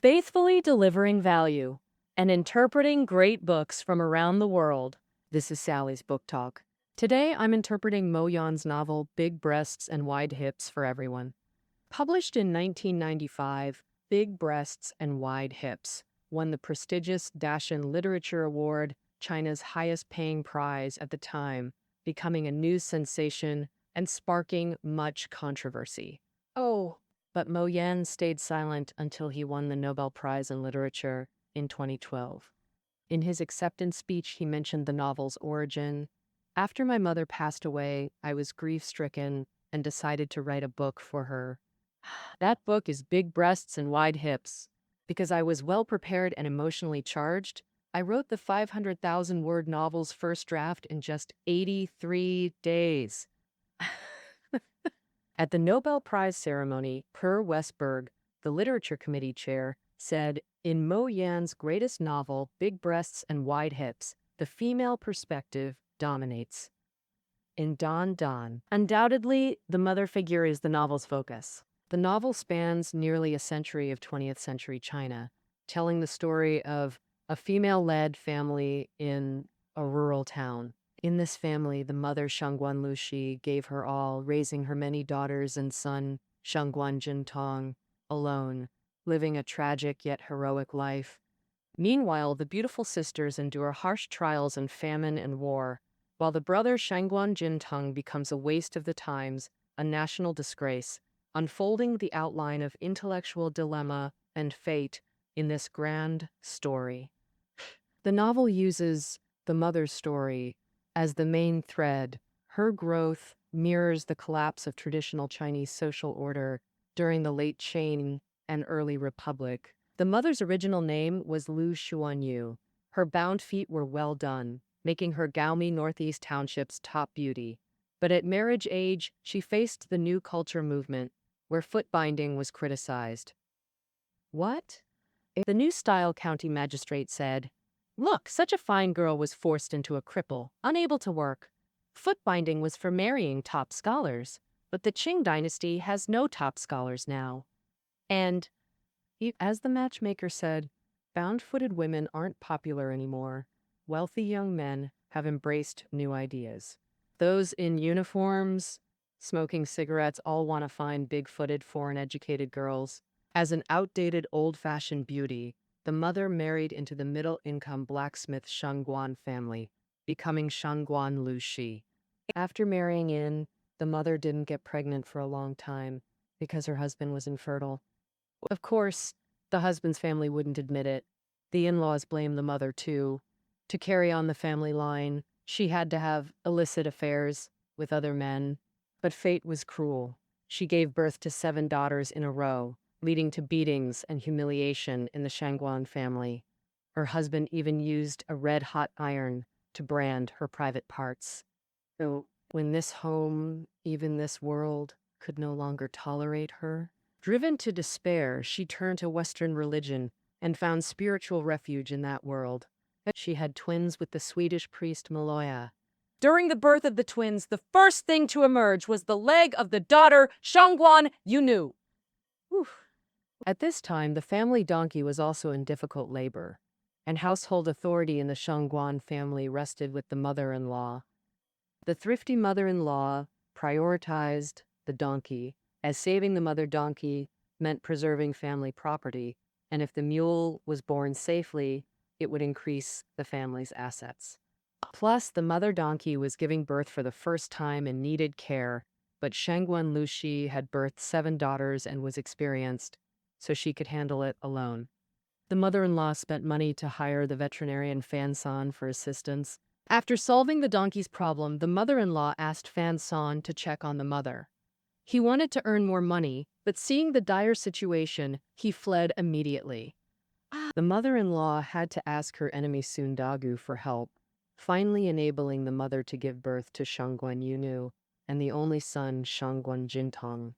Faithfully delivering value and interpreting great books from around the world. This is Sally's Book Talk. Today I'm interpreting Mo Yan's novel Big Breasts and Wide Hips for Everyone. Published in 1995, Big Breasts and Wide Hips won the prestigious Dashan Literature Award, China's highest-paying prize at the time, becoming a news sensation and sparking much controversy. But Mo Yan stayed silent until he won the Nobel Prize in Literature in 2012. In his acceptance speech, he mentioned the novel's origin. After my mother passed away, I was grief-stricken and decided to write a book for her. That book is Big Breasts and Wide Hips. Because I was well-prepared and emotionally charged, I wrote the 500,000-word novel's first draft in just 83 days. At the Nobel Prize ceremony, Per Westberg, the Literature Committee chair, said, "In Mo Yan's greatest novel, Big Breasts and Wide Hips, the female perspective dominates." In Don Don, undoubtedly, the mother figure is the novel's focus. The novel spans nearly a century of 20th century China, telling the story of a female-led family in a rural town. In this family, the mother Shangguan Lushi gave her all, raising her many daughters and son Shangguan Jintong alone, living a tragic yet heroic life. Meanwhile, the beautiful sisters endure harsh trials in famine and war, while the brother Shangguan Jintong becomes a waste of the times, a national disgrace, unfolding the outline of intellectual dilemma and fate in this grand story. The novel uses the mother's story as the main thread. Her growth mirrors the collapse of traditional Chinese social order during the late Qing and early Republic. The mother's original name was Lu Xuanyu. Her bound feet were well done, making her Gaomi Northeast Township's top beauty. But at marriage age, she faced the new culture movement, where foot binding was criticized. What? The new style county magistrate said, "Look, such a fine girl was forced into a cripple, unable to work. Foot binding was for marrying top scholars, but the Qing dynasty has no top scholars now." And, as the matchmaker said, bound-footed women aren't popular anymore. Wealthy young men have embraced new ideas. Those in uniforms, smoking cigarettes, all want to find big-footed, foreign-educated girls. As an outdated, old-fashioned beauty, the mother married into the middle-income blacksmith Shangguan family, becoming Shangguan Lushi. After marrying in, the mother didn't get pregnant for a long time because her husband was infertile. Of course, the husband's family wouldn't admit it. The in-laws blamed the mother too. To carry on the family line, she had to have illicit affairs with other men. But fate was cruel. She gave birth to 7 daughters in a row, leading to beatings and humiliation in the Shangguan family. Her husband even used a red-hot iron to brand her private parts. So, when this home, even this world, could no longer tolerate her, driven to despair, she turned to Western religion and found spiritual refuge in that world. She had twins with the Swedish priest Maloya. During the birth of the twins, the first thing to emerge was the leg of the daughter Shangguan Yunu. At this time, the family donkey was also in difficult labor, and household authority in the Shangguan family rested with the mother-in-law. The thrifty mother-in-law prioritized the donkey, as saving the mother donkey meant preserving family property, and if the mule was born safely, it would increase the family's assets. Plus, the mother donkey was giving birth for the first time and needed care, but Shangguan Lushi had birthed 7 daughters and was experienced, so she could handle it alone. The mother-in-law spent money to hire the veterinarian Fan San for assistance. After solving the donkey's problem, the mother-in-law asked Fan San to check on the mother. He wanted to earn more money, but seeing the dire situation, he fled immediately. The mother-in-law had to ask her enemy Sundagu for help, finally enabling the mother to give birth to Shangguan Yunu and the only son, Shangguan Jintong.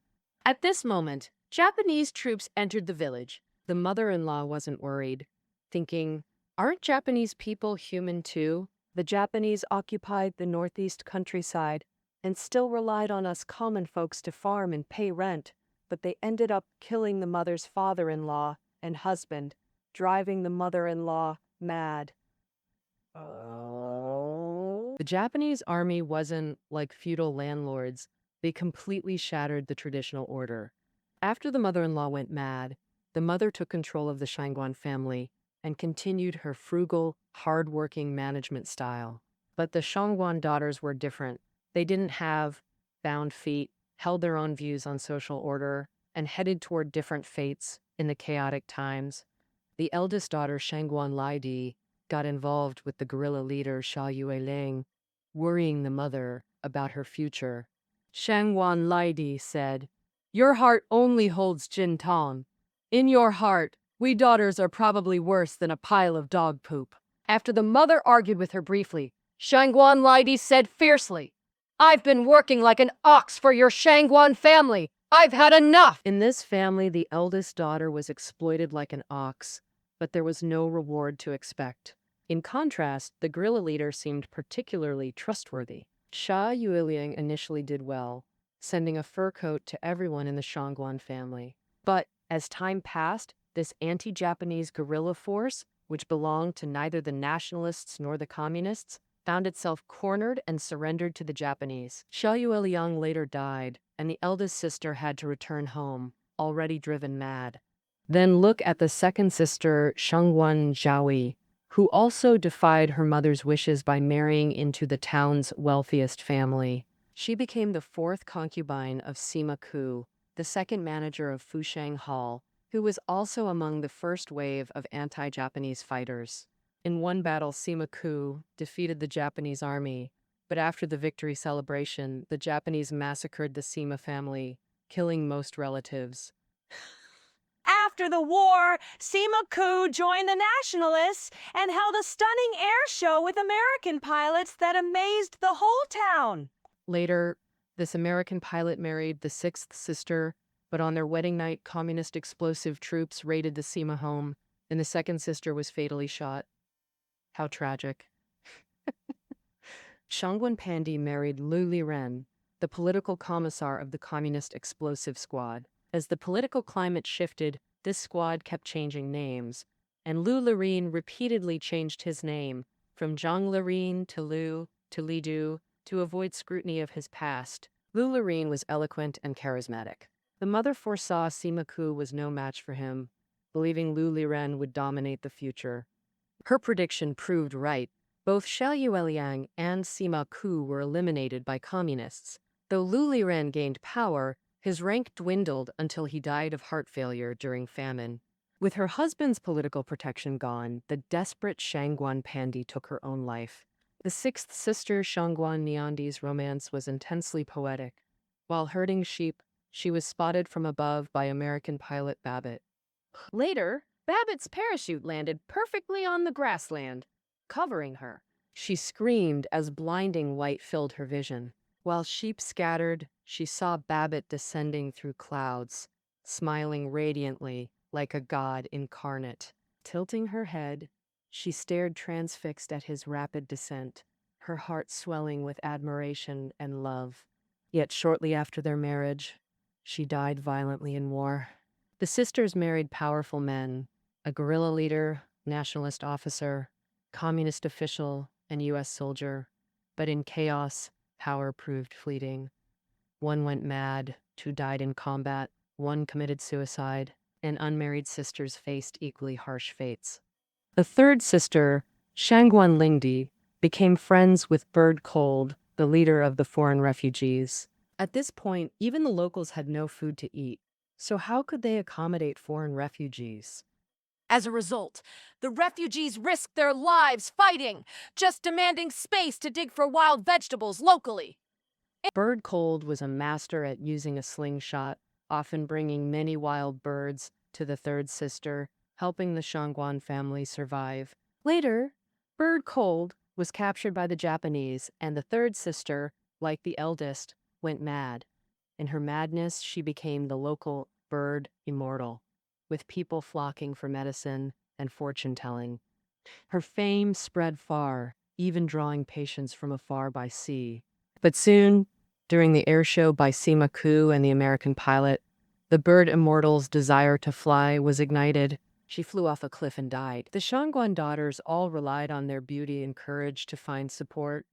At this moment, Japanese troops entered the village. The mother-in-law wasn't worried, thinking, "Aren't Japanese people human too? The Japanese occupied the northeast countryside and still relied on us common folks to farm and pay rent, but they ended up killing the mother's father-in-law and husband, driving the mother-in-law mad. The Japanese army wasn't like feudal landlords. They completely shattered the traditional order. After the mother-in-law went mad, the mother took control of the Shangguan family and continued her frugal, hard-working management style. But the Shangguan daughters were different. They didn't have bound feet, held their own views on social order, and headed toward different fates in the chaotic times. The eldest daughter, Shangguan Laidi, got involved with the guerrilla leader Xia Yueling, worrying the mother about her future. Shangguan Laidi said, "Your heart only holds Jintang. In your heart, we daughters are probably worse than a pile of dog poop." After the mother argued with her briefly, Shangguan Laidi said fiercely, "I've been working like an ox for your Shangguan family. I've had enough." In this family, the eldest daughter was exploited like an ox, but there was no reward to expect. In contrast, the guerrilla leader seemed particularly trustworthy. Xia Yueliang initially did well, sending a fur coat to everyone in the Shangguan family. But as time passed, this anti-Japanese guerrilla force, which belonged to neither the nationalists nor the communists, found itself cornered and surrendered to the Japanese. Xia Yueliang later died, and the eldest sister had to return home, already driven mad. Then look at the second sister, Shangguan Zhaoyi, who also defied her mother's wishes by marrying into the town's wealthiest family. She became the fourth concubine of Sima Ku, the second manager of Fusheng Hall, who was also among the first wave of anti-Japanese fighters. In one battle, Sima Ku defeated the Japanese army, but after the victory celebration, the Japanese massacred the Sima family, killing most relatives. After the war, Sima Ku joined the Nationalists and held a stunning air show with American pilots that amazed the whole town. Later, this American pilot married the sixth sister, but on their wedding night, communist explosive troops raided the Sima home, and the second sister was fatally shot. How tragic. Shangguan Pandi married Lu Liren, the political commissar of the communist explosive squad. As the political climate shifted, this squad kept changing names, and Lu Liren repeatedly changed his name from Zhang Liren to Lu to Lidu to avoid scrutiny of his past. Lu Liren was eloquent and charismatic. The mother foresaw Sima Ku was no match for him, believing Lu Liren would dominate the future. Her prediction proved right. Both Xia Yueliang and Sima Ku were eliminated by communists. Though Lu Liren gained power, his rank dwindled until he died of heart failure during famine. With her husband's political protection gone, the desperate Shangguan Pandi took her own life. The sixth sister, Shangguan Niandi's romance was intensely poetic. While herding sheep, she was spotted from above by American pilot Babbitt. Later, Babbitt's parachute landed perfectly on the grassland, covering her. She screamed as blinding light filled her vision. While sheep scattered, she saw Babbitt descending through clouds, smiling radiantly like a god incarnate. Tilting her head, she stared transfixed at his rapid descent, her heart swelling with admiration and love. Yet shortly after their marriage, she died violently in war. The sisters married powerful men, a guerrilla leader, nationalist officer, communist official, and U.S. soldier. But in chaos, power proved fleeting. One went mad, two died in combat, one committed suicide, and unmarried sisters faced equally harsh fates. The third sister, Shangguan Lingdi, became friends with Bird Cold, the leader of the foreign refugees. At this point, even the locals had no food to eat, so how could they accommodate foreign refugees? As a result, the refugees risked their lives fighting, just demanding space to dig for wild vegetables locally. Bird Cold was a master at using a slingshot, often bringing many wild birds to the third sister, helping the Shangguan family survive. Later, Bird Cold was captured by the Japanese, and the third sister, like the eldest, went mad. In her madness, she became the local bird immortal, with people flocking for medicine and fortune-telling. Her fame spread far, even drawing patients from afar by sea. But soon, during the air show by Sima Ku and the American pilot, the bird immortal's desire to fly was ignited. She flew off a cliff and died. The Shangguan daughters all relied on their beauty and courage to find support.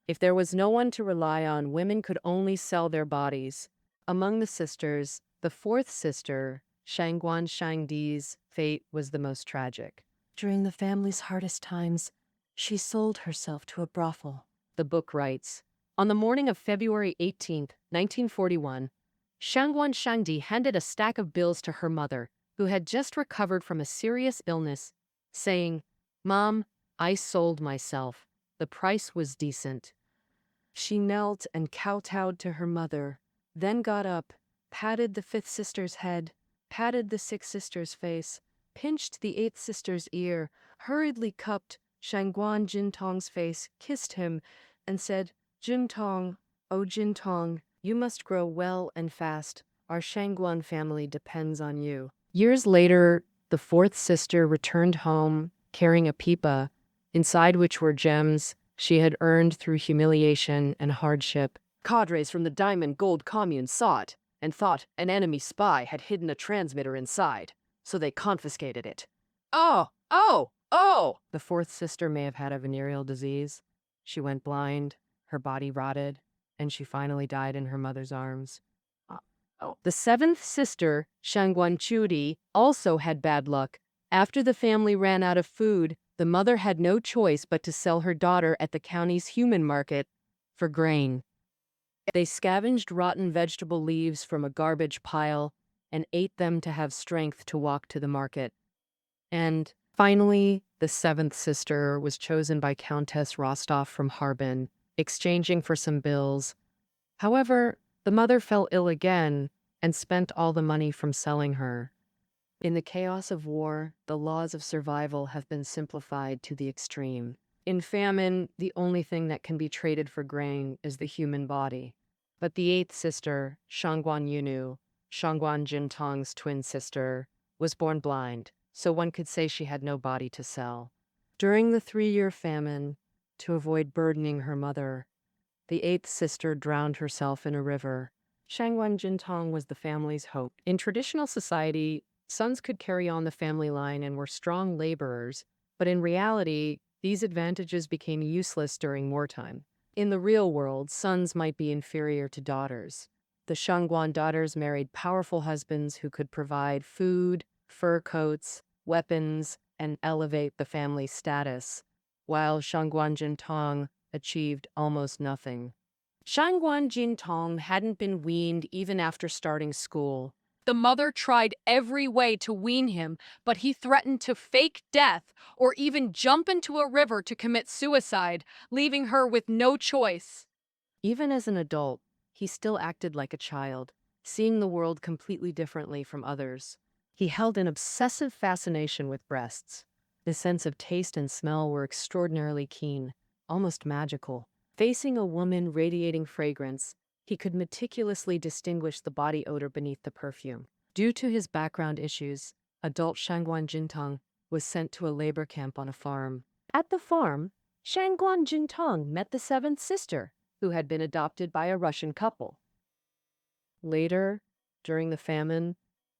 If there was no one to rely on, women could only sell their bodies. Among the sisters, the fourth sister, Shangguan Shangdi's fate was the most tragic. During the family's hardest times, she sold herself to a brothel. The book writes, on the morning of February 18, 1941, Shangguan Shangdi handed a stack of bills to her mother, who had just recovered from a serious illness, saying, "Mom, I sold myself. The price was decent." She knelt and kowtowed to her mother, then got up, patted the fifth sister's head, patted the sixth sister's face, pinched the eighth sister's ear, hurriedly cupped Shangguan Jintong's face, kissed him, and said, "Jintong, oh Jintong, you must grow well and fast. Our Shangguan family depends on you." Years later, the fourth sister returned home carrying a pipa, inside which were gems she had earned through humiliation and hardship. Cadres from the Diamond Gold Commune saw it and thought an enemy spy had hidden a transmitter inside, so they confiscated it. Oh! The fourth sister may have had a venereal disease. She went blind, her body rotted, and she finally died in her mother's arms. The seventh sister, Shangguan Chudi, also had bad luck. After the family ran out of food, the mother had no choice but to sell her daughter at the county's human market for grain. They scavenged rotten vegetable leaves from a garbage pile and ate them to have strength to walk to the market. And finally, the seventh sister was chosen by Countess Rostov from Harbin, exchanging for some bills. However, the mother fell ill again and spent all the money from selling her. In the chaos of war, the laws of survival have been simplified to the extreme. In famine, the only thing that can be traded for grain is the human body. But the eighth sister, Shangguan Yunu, Shangguan Jintong's twin sister, was born blind, so one could say she had no body to sell. During the 3-year famine, to avoid burdening her mother, the eighth sister drowned herself in a river. Shangguan Jintong was the family's hope. In traditional society, sons could carry on the family line and were strong laborers, but in reality, these advantages became useless during wartime. In the real world, sons might be inferior to daughters. The Shangguan daughters married powerful husbands who could provide food, fur coats, weapons, and elevate the family status, while Shangguan Jintong achieved almost nothing. Shangguan Jintong hadn't been weaned even after starting school. The mother tried every way to wean him, but he threatened to fake death or even jump into a river to commit suicide, leaving her with no choice. Even as an adult, he still acted like a child, seeing the world completely differently from others. He held an obsessive fascination with breasts. His sense of taste and smell were extraordinarily keen, almost magical. Facing a woman radiating fragrance, he could meticulously distinguish the body odor beneath the perfume. Due to his background issues, adult Shangguan Jintong was sent to a labor camp on a farm. At the farm, Shangguan Jintong met the seventh sister, who had been adopted by a Russian couple. Later, during the famine,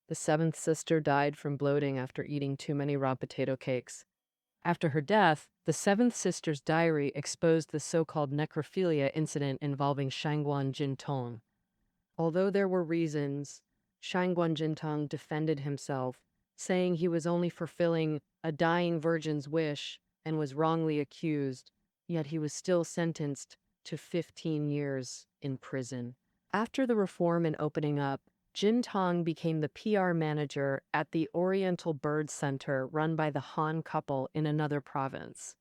the seventh sister died from bloating after eating too many raw potato cakes. After her death, the seventh sister's diary exposed the so-called necrophilia incident involving Shangguan Jintong. Although there were reasons, Shangguan Jintong defended himself, saying he was only fulfilling a dying virgin's wish and was wrongly accused, yet he was still sentenced to 15 years in prison. After the reform and opening up, Jintong became the PR manager at the Oriental Bird Center run by the Han couple in another province.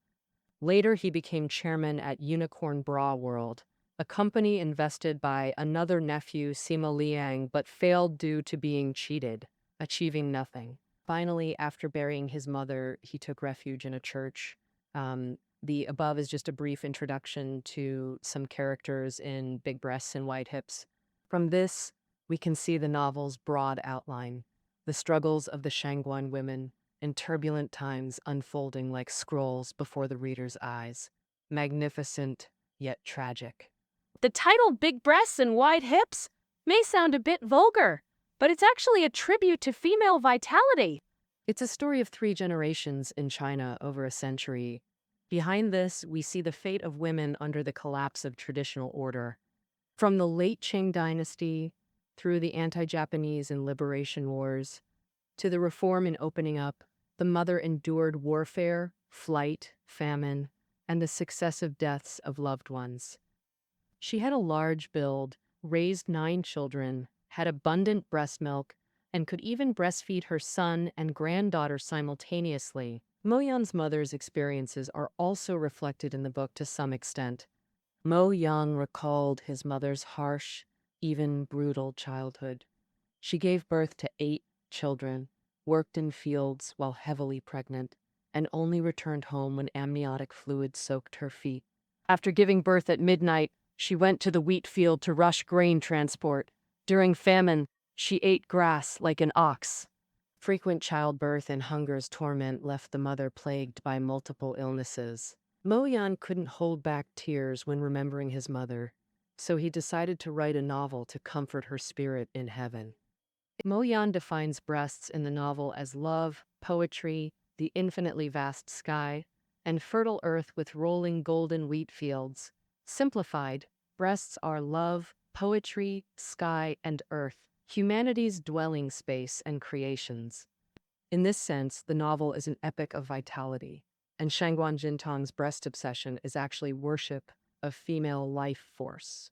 Later, he became chairman at Unicorn Bra World, a company invested by another nephew, Sima Liang, but failed due to being cheated, achieving nothing. Finally, after burying his mother, he took refuge in a church. The above is just a brief introduction to some characters in Big Breasts and Wide Hips. From this, we can see the novel's broad outline, the struggles of the Shangguan women in turbulent times unfolding like scrolls before the reader's eyes. Magnificent, yet tragic. The title Big Breasts and Wide Hips may sound a bit vulgar, but it's actually a tribute to female vitality. It's a story of 3 generations in China over a century. Behind this, we see the fate of women under the collapse of traditional order. From the late Qing dynasty, through the anti-Japanese and liberation wars, to the reform and opening up, the mother endured warfare, flight, famine, and the successive deaths of loved ones. She had a large build, raised 9 children, had abundant breast milk, and could even breastfeed her son and granddaughter simultaneously. Mo Yan's mother's experiences are also reflected in the book to some extent. Mo Yan recalled his mother's harsh, even brutal childhood. She gave birth to 8 children, worked in fields while heavily pregnant, and only returned home when amniotic fluid soaked her feet. After giving birth at midnight, she went to the wheat field to rush grain transport. During famine, she ate grass like an ox. Frequent childbirth and hunger's torment left the mother plagued by multiple illnesses. Mo Yan couldn't hold back tears when remembering his mother, so he decided to write a novel to comfort her spirit in heaven. Mo Yan defines breasts in the novel as love, poetry, the infinitely vast sky, and fertile earth with rolling golden wheat fields. Simplified, breasts are love, poetry, sky, and earth, humanity's dwelling space and creations. In this sense, the novel is an epic of vitality, and Shangguan Jintang's breast obsession is actually worship of female life force.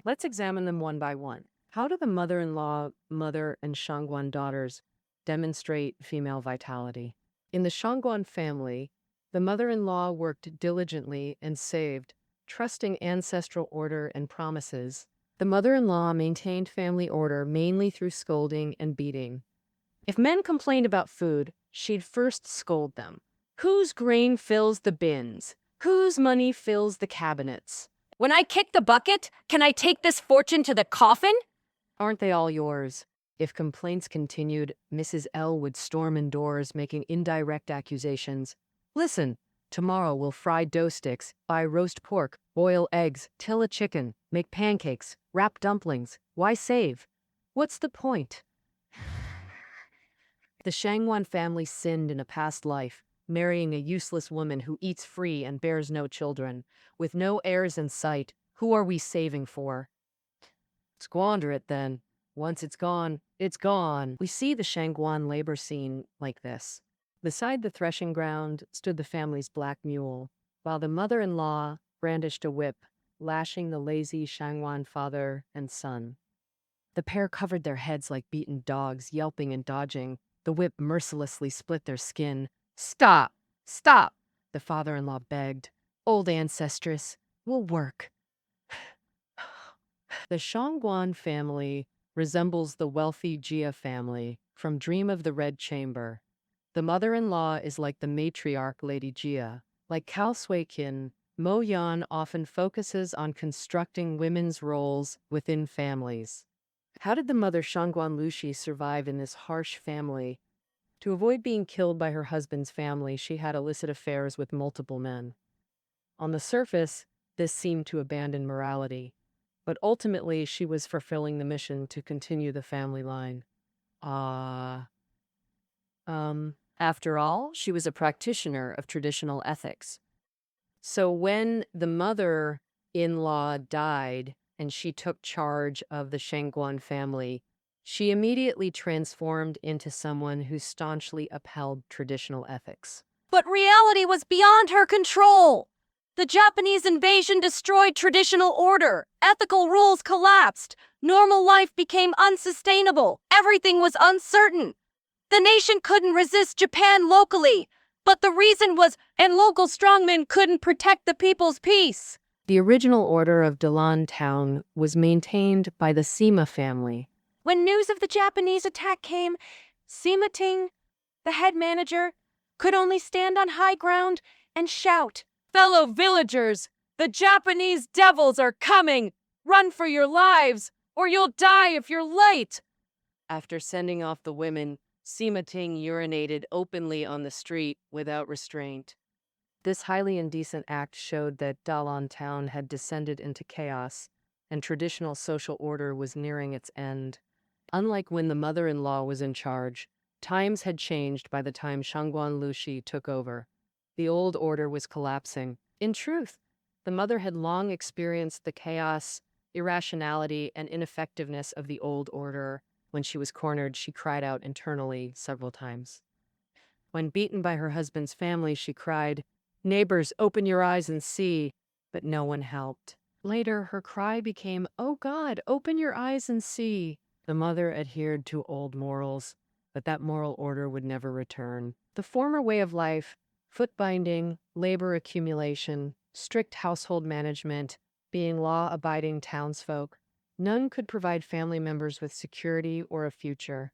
Let's examine them one by one. How do the mother-in-law, mother, and Shangguan daughters demonstrate female vitality? In the Shangguan family, the mother-in-law worked diligently and saved, trusting ancestral order and promises. The mother-in-law maintained family order mainly through scolding and beating. If men complained about food, she'd first scold them. Whose grain fills the bins? Whose money fills the cabinets? When I kick the bucket, can I take this fortune to the coffin? Aren't they all yours? If complaints continued, Mrs. L would storm indoors, making indirect accusations. Listen, tomorrow we'll fry dough sticks, buy roast pork, boil eggs, till a chicken, make pancakes, wrap dumplings. Why save? What's the point? The Shangguan family sinned in a past life, marrying a useless woman who eats free and bears no children. With no heirs in sight, who are we saving for? Squander it then. Once it's gone, it's gone. We see the Shangguan labor scene like this. Beside the threshing ground stood the family's black mule, while the mother-in-law brandished a whip, lashing the lazy Shangguan father and son. The pair covered their heads like beaten dogs, yelping and dodging. The whip mercilessly split their skin. Stop! Stop! The father-in-law begged. Old ancestress, we'll work. The Shangguan family resembles the wealthy Jia family from Dream of the Red Chamber. The mother-in-law is like the matriarch Lady Jia. Like Cao Sui-kin, Mo Yan often focuses on constructing women's roles within families. How did the mother Shangguan Lushi survive in this harsh family? To avoid being killed by her husband's family, she had illicit affairs with multiple men. On the surface, this seemed to abandon morality, but ultimately she was fulfilling the mission to continue the family line. After all, she was a practitioner of traditional ethics. So when the mother-in-law died and she took charge of the Shangguan family, she immediately transformed into someone who staunchly upheld traditional ethics. But reality was beyond her control. The Japanese invasion destroyed traditional order. Ethical rules collapsed. Normal life became unsustainable. Everything was uncertain. The nation couldn't resist Japan locally, but the reason was, and local strongmen couldn't protect the people's peace. The original order of Dalan town was maintained by the Sima family. When news of the Japanese attack came, Sima Ting, the head manager, could only stand on high ground and shout, "Fellow villagers, the Japanese devils are coming! Run for your lives, or you'll die if you're late!" After sending off the women, Sima Ting urinated openly on the street without restraint. This highly indecent act showed that Dalan town had descended into chaos, and traditional social order was nearing its end. Unlike when the mother-in-law was in charge, Times had changed by the time Shangguan Lushi took over. The old order was collapsing. In truth, the mother had long experienced the chaos, irrationality, and ineffectiveness of the old order. When she was cornered, she cried out internally several times. When beaten by her husband's family, she cried, "Neighbors, open your eyes and see," but no one helped. Later, her cry became, "Oh God, open your eyes and see." The mother adhered to old morals, but that moral order would never return. The former way of life, foot binding, labor accumulation, strict household management, being law-abiding townsfolk, none could provide family members with security or a future.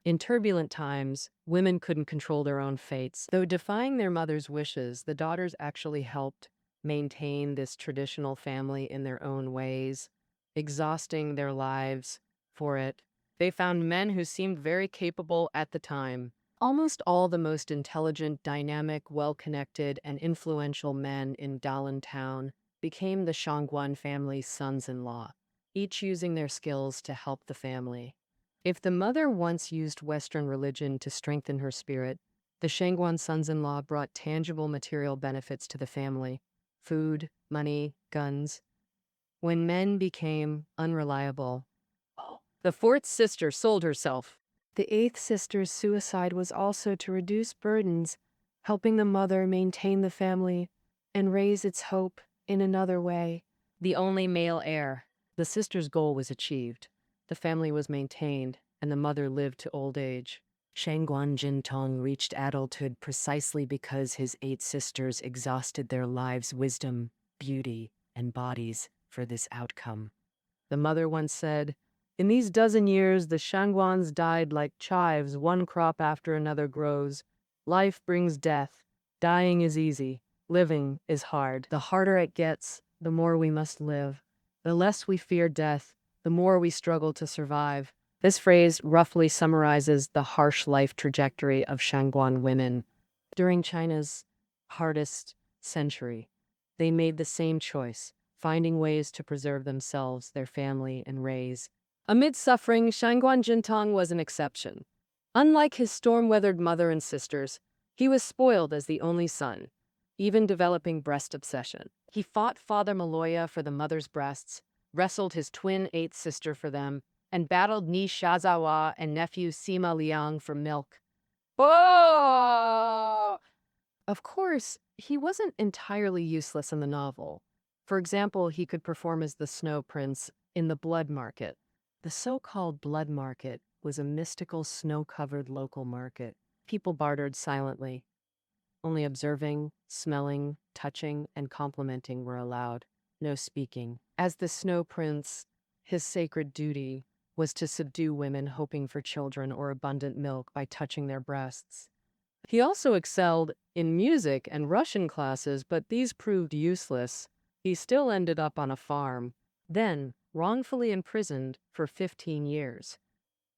In turbulent times, women couldn't control their own fates. Though defying their mother's wishes, the daughters actually helped maintain this traditional family in their own ways, exhausting their lives for it. They found men who seemed very capable at the time. Almost all the most intelligent, dynamic, well-connected, and influential men in Dalan town became the Shangguan family's sons-in-law, each using their skills to help the family. If the mother once used Western religion to strengthen her spirit, the Shangguan sons-in-law brought tangible material benefits to the family: food, money, guns. When men became unreliable, the fourth sister sold herself. The eighth sister's suicide was also to reduce burdens, helping the mother maintain the family and raise its hope in another way. The only male heir. The sister's goal was achieved. The family was maintained, and the mother lived to old age. Shangguan Jintong reached adulthood precisely because his 8 sisters exhausted their lives' wisdom, beauty, and bodies for this outcome. The mother once said, "In these dozen years, the Shangguans died like chives, one crop after another grows. Life brings death. Dying is easy. Living is hard. The harder it gets, the more we must live. The less we fear death, the more we struggle to survive." This phrase roughly summarizes the harsh life trajectory of Shangguan women. During China's hardest century, they made the same choice, finding ways to preserve themselves, their family, and raise. Amid suffering, Shangguan Jintong was an exception. Unlike his storm-weathered mother and sisters, he was spoiled as the only son, even developing breast obsession. He fought Father Maloya for the mother's breasts, wrestled his twin 8th sister for them, and battled Ni Shazawa and nephew Sima Liang for milk. Oh! Of course, he wasn't entirely useless in the novel. For example, he could perform as the Snow Prince in the Blood Market. The so-called Blood Market was a mystical, snow-covered local market. People bartered silently. Only observing, smelling, touching, and complimenting were allowed. No speaking. As the Snow Prince, his sacred duty was to subdue women hoping for children or abundant milk by touching their breasts. He also excelled in music and Russian classes, but these proved useless. He still ended up on a farm, then wrongfully imprisoned for 15 years.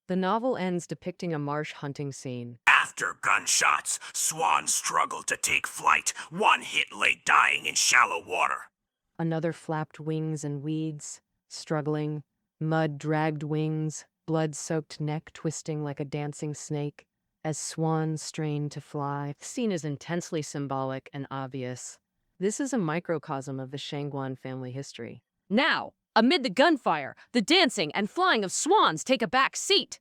The novel ends depicting a marsh hunting scene. After gunshots, Swan struggled to take flight. One hit lay dying in shallow water. Another flapped wings and weeds, struggling. Mud dragged wings, blood-soaked neck twisting like a dancing snake, as Swan strained to fly. The scene is intensely symbolic and obvious. This is a microcosm of the Shangguan family history. Now, amid the gunfire, the dancing and flying of swans take a back seat.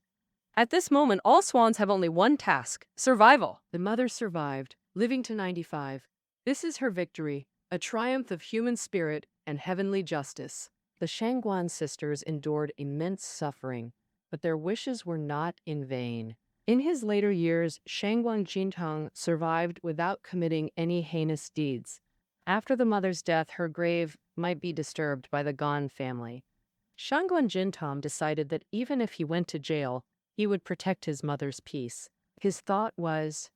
At this moment, all swans have only one task: survival. The mother survived, living to 95. This is her victory, a triumph of human spirit and heavenly justice. The Shangguan sisters endured immense suffering, but their wishes were not in vain. In his later years, Shangguan Jintong survived without committing any heinous deeds. After the mother's death, her grave might be disturbed by the Gan family. Shangguan Jintong decided that even if he went to jail, he would protect his mother's peace. His thought was,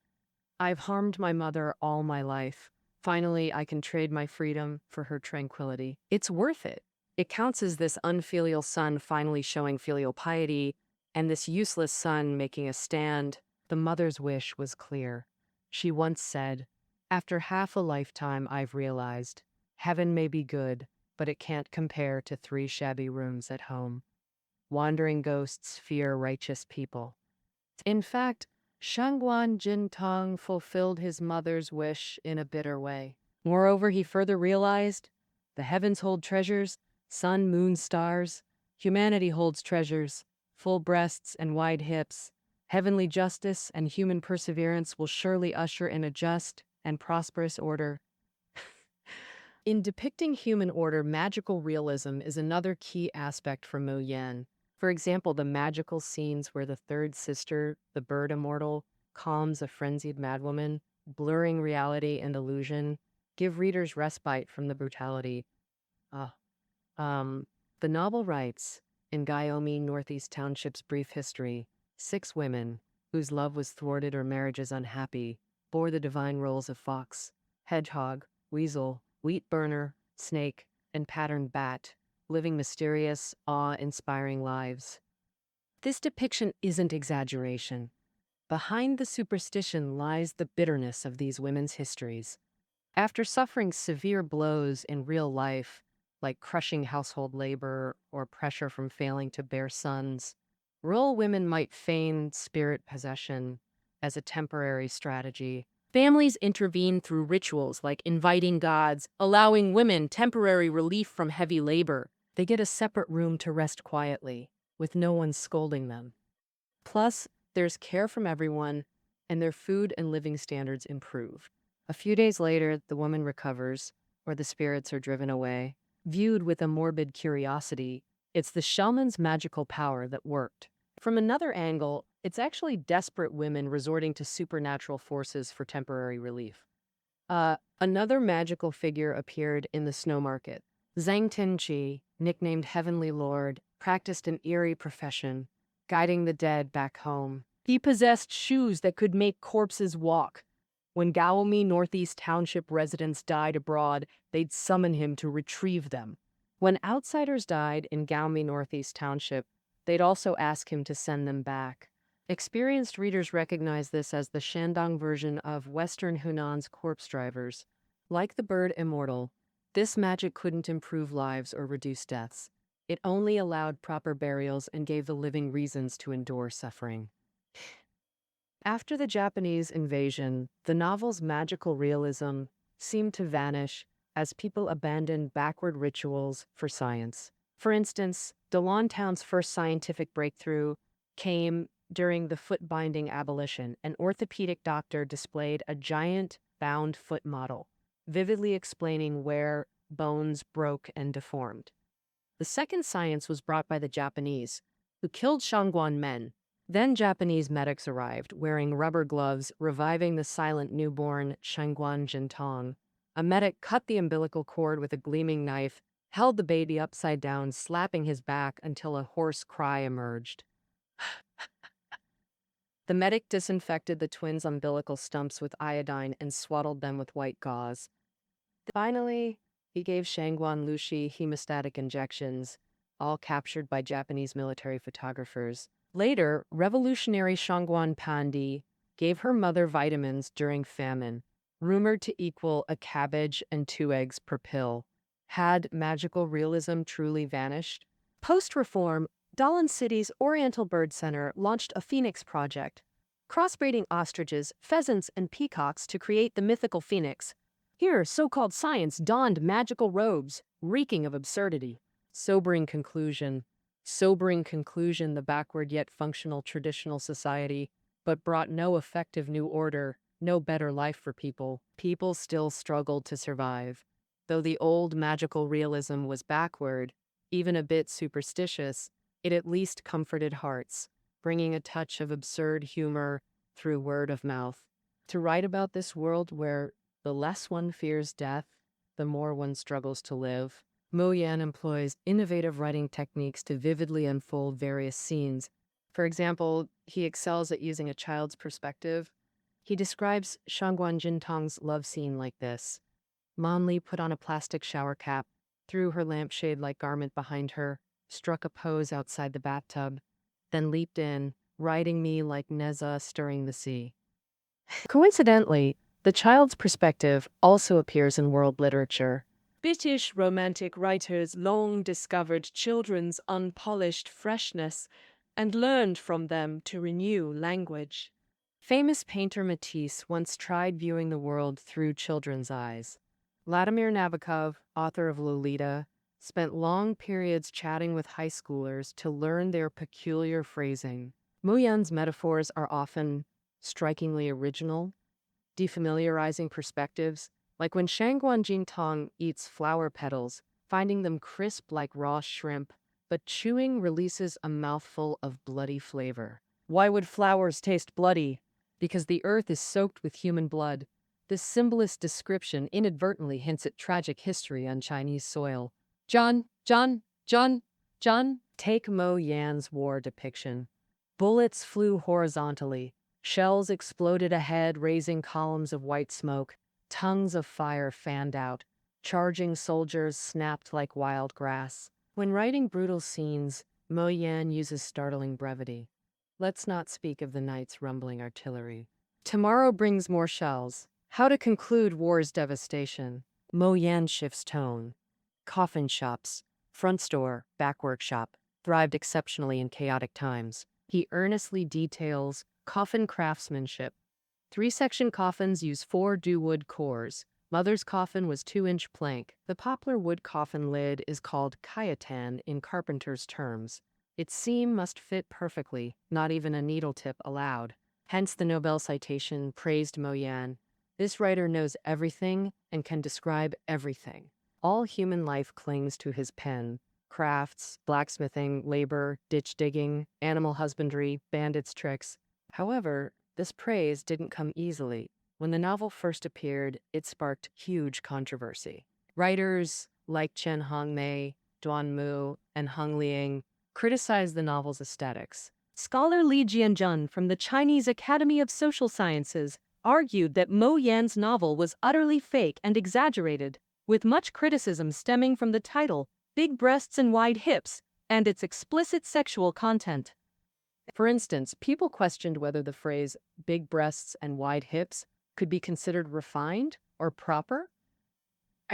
"I've harmed my mother all my life. Finally, I can trade my freedom for her tranquility. It's worth it." It counts as this unfilial son finally showing filial piety, and this useless son making a stand. The mother's wish was clear. She once said, "After half a lifetime, I've realized, heaven may be good, but it can't compare to 3 shabby rooms at home. Wandering ghosts fear righteous people." In fact, Shangguan Jintang fulfilled his mother's wish in a bitter way. Moreover, he further realized the heavens hold treasures, sun, moon, stars. Humanity holds treasures, full breasts and wide hips. Heavenly justice and human perseverance will surely usher in a just and prosperous order. In depicting human order, magical realism is another key aspect for Mo Yan. For example, the magical scenes where the third sister, the bird immortal, calms a frenzied madwoman, blurring reality and illusion, give readers respite from the brutality. Ah, the novel writes, in Gyomi Northeast Township's brief history, 6 women, whose love was thwarted or marriages unhappy, bore the divine roles of fox, hedgehog, weasel, wheat burner, snake, and patterned bat, living mysterious, awe-inspiring lives. This depiction isn't exaggeration. Behind the superstition lies the bitterness of these women's histories. After suffering severe blows in real life, like crushing household labor or pressure from failing to bear sons, rural women might feign spirit possession as a temporary strategy. Families intervene through rituals like inviting gods, allowing women temporary relief from heavy labor. They get a separate room to rest quietly, with no one scolding them. Plus, there's care from everyone, and their food and living standards improve. A few days later, the woman recovers, or the spirits are driven away. Viewed with a morbid curiosity, it's the shaman's magical power that worked. From another angle, it's actually desperate women resorting to supernatural forces for temporary relief. Another magical figure appeared in the snow market. Zhang Tinqi, nicknamed Heavenly Lord, practiced an eerie profession, guiding the dead back home. He possessed shoes that could make corpses walk. When Gaomi Northeast Township residents died abroad, they'd summon him to retrieve them. When outsiders died in Gaomi Northeast Township, they'd also ask him to send them back. Experienced readers recognize this as the Shandong version of Western Hunan's corpse drivers. Like the bird immortal, this magic couldn't improve lives or reduce deaths. It only allowed proper burials and gave the living reasons to endure suffering. After the Japanese invasion, the novel's magical realism seemed to vanish as people abandoned backward rituals for science. For instance, Dalan Town's first scientific breakthrough came during the foot binding abolition. An orthopedic doctor displayed a giant bound foot model, vividly explaining where bones broke and deformed. The second science was brought by the Japanese, who killed Shangguan men. Then Japanese medics arrived, wearing rubber gloves, reviving the silent newborn Shangguan Jintang. A medic cut the umbilical cord with a gleaming knife, held the baby upside down, slapping his back until a hoarse cry emerged. The medic disinfected the twins' umbilical stumps with iodine and swaddled them with white gauze. Finally, he gave Shangguan Lushi hemostatic injections, all captured by Japanese military photographers. Later, revolutionary Shangguan Pandi gave her mother vitamins during famine, rumored to equal a cabbage and 2 eggs per pill. Had magical realism truly vanished? Post-reform, Dalan City's Oriental Bird Center launched a phoenix project, crossbreeding ostriches, pheasants, and peacocks to create the mythical phoenix. Here, so-called science donned magical robes, reeking of absurdity. Sobering conclusion, the backward yet functional traditional society, but brought no effective new order, no better life for people. People still struggled to survive. Though the old magical realism was backward, even a bit superstitious, it at least comforted hearts, bringing a touch of absurd humor through word of mouth. To write about this world where the less one fears death, the more one struggles to live, Mo Yan employs innovative writing techniques to vividly unfold various scenes. For example, he excels at using a child's perspective. He describes Shangguan Jintang's love scene like this. Monli put on a plastic shower cap, threw her lampshade-like garment behind her, struck a pose outside the bathtub, then leaped in, riding me like Neza stirring the sea. Coincidentally, the child's perspective also appears in world literature. British romantic writers long discovered children's unpolished freshness and learned from them to renew language. Famous painter Matisse once tried viewing the world through children's eyes. Vladimir Nabokov, author of Lolita, spent long periods chatting with high schoolers to learn their peculiar phrasing. Mo Yan's metaphors are often strikingly original, defamiliarizing perspectives, like when Shangguan Jintong eats flower petals, finding them crisp like raw shrimp, but chewing releases a mouthful of bloody flavor. Why would flowers taste bloody? Because the earth is soaked with human blood. This symbolist description inadvertently hints at tragic history on Chinese soil. John. Take Mo Yan's war depiction. Bullets flew horizontally. Shells exploded ahead, raising columns of white smoke. Tongues of fire fanned out. Charging soldiers snapped like wild grass. When writing brutal scenes, Mo Yan uses startling brevity. Let's not speak of the night's rumbling artillery. Tomorrow brings more shells. How to conclude war's devastation. Mo Yan shifts tone. Coffin shops, front store, back workshop, thrived exceptionally in chaotic times. He earnestly details coffin craftsmanship. 3-section coffins use 4 wood cores. Mother's coffin was 2-inch plank. The poplar wood coffin lid is called kayatan in carpenter's terms. Its seam must fit perfectly, not even a needle tip allowed. Hence the Nobel citation praised Mo Yan. This writer knows everything and can describe everything. All human life clings to his pen. Crafts, blacksmithing, labor, ditch digging, animal husbandry, bandits' tricks. However, this praise didn't come easily. When the novel first appeared, it sparked huge controversy. Writers like Chen Hongmei, Duan Mu, and Heng Liang criticized the novel's aesthetics. Scholar Li Jianzhen from the Chinese Academy of Social Sciences argued that Mo Yan's novel was utterly fake and exaggerated, with much criticism stemming from the title, Big Breasts and Wide Hips, and its explicit sexual content. For instance, people questioned whether the phrase big breasts and wide hips could be considered refined or proper.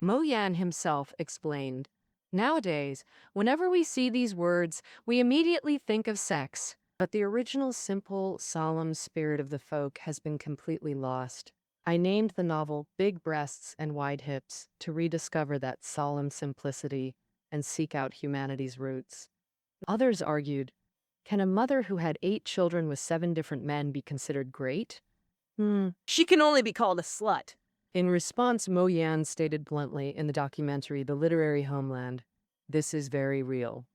Mo Yan himself explained, "Nowadays, whenever we see these words, we immediately think of sex. But the original simple, solemn spirit of the folk has been completely lost. I named the novel Big Breasts and Wide Hips to rediscover that solemn simplicity and seek out humanity's roots." Others argued, can a mother who had 8 children with 7 different men be considered great? She can only be called a slut. In response, Mo Yan stated bluntly in the documentary The Literary Homeland, "This is very real,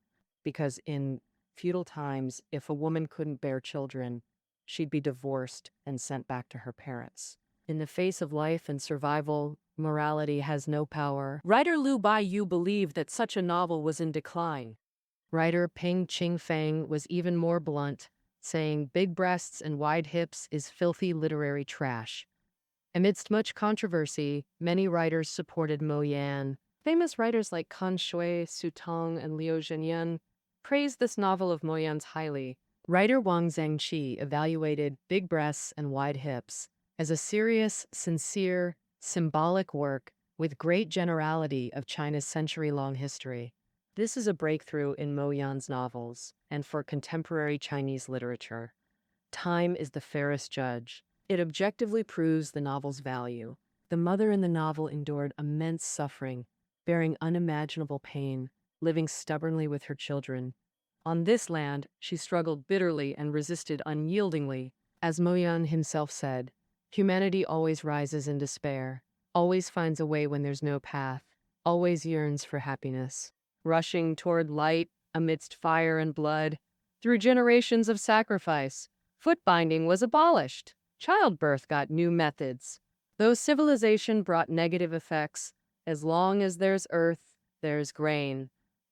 because in feudal times, if a woman couldn't bear children, she'd be divorced and sent back to her parents. In the face of life and survival, morality has no power." Writer Liu Baiyu believed that such a novel was in decline. Writer Ping Qingfang was even more blunt, saying big breasts and wide hips is filthy literary trash. Amidst much controversy, many writers supported Mo Yan. Famous writers like Kan Shui, Su Tong, and Liu Zhenyan praised this novel of Mo Yan's highly. Writer Wang Zhengqi evaluated Big Breasts and Wide Hips as a serious, sincere, symbolic work with great generality of China's century-long history. This is a breakthrough in Mo Yan's novels and for contemporary Chinese literature. Time is the fairest judge. It objectively proves the novel's value. The mother in the novel endured immense suffering, bearing unimaginable pain, living stubbornly with her children. On this land, she struggled bitterly and resisted unyieldingly. As Mo Yan himself said, humanity always rises in despair, always finds a way when there's no path, always yearns for happiness. Rushing toward light amidst fire and blood, through generations of sacrifice, foot binding was abolished. Childbirth got new methods. Though civilization brought negative effects, as long as there's earth, there's grain.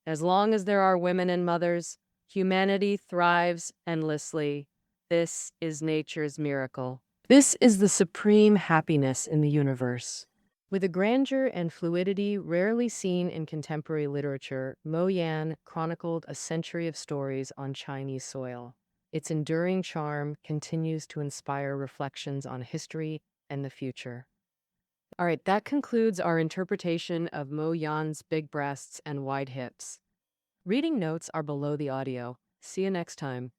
As long as there are women and mothers, humanity thrives endlessly. This is nature's miracle. This is the supreme happiness in the universe. With a grandeur and fluidity rarely seen in contemporary literature, Mo Yan chronicled a century of stories on Chinese soil. Its enduring charm continues to inspire reflections on history and the future. All right, that concludes our interpretation of Mo Yan's Big Breasts and Wide Hips. Reading notes are below the audio. See you next time.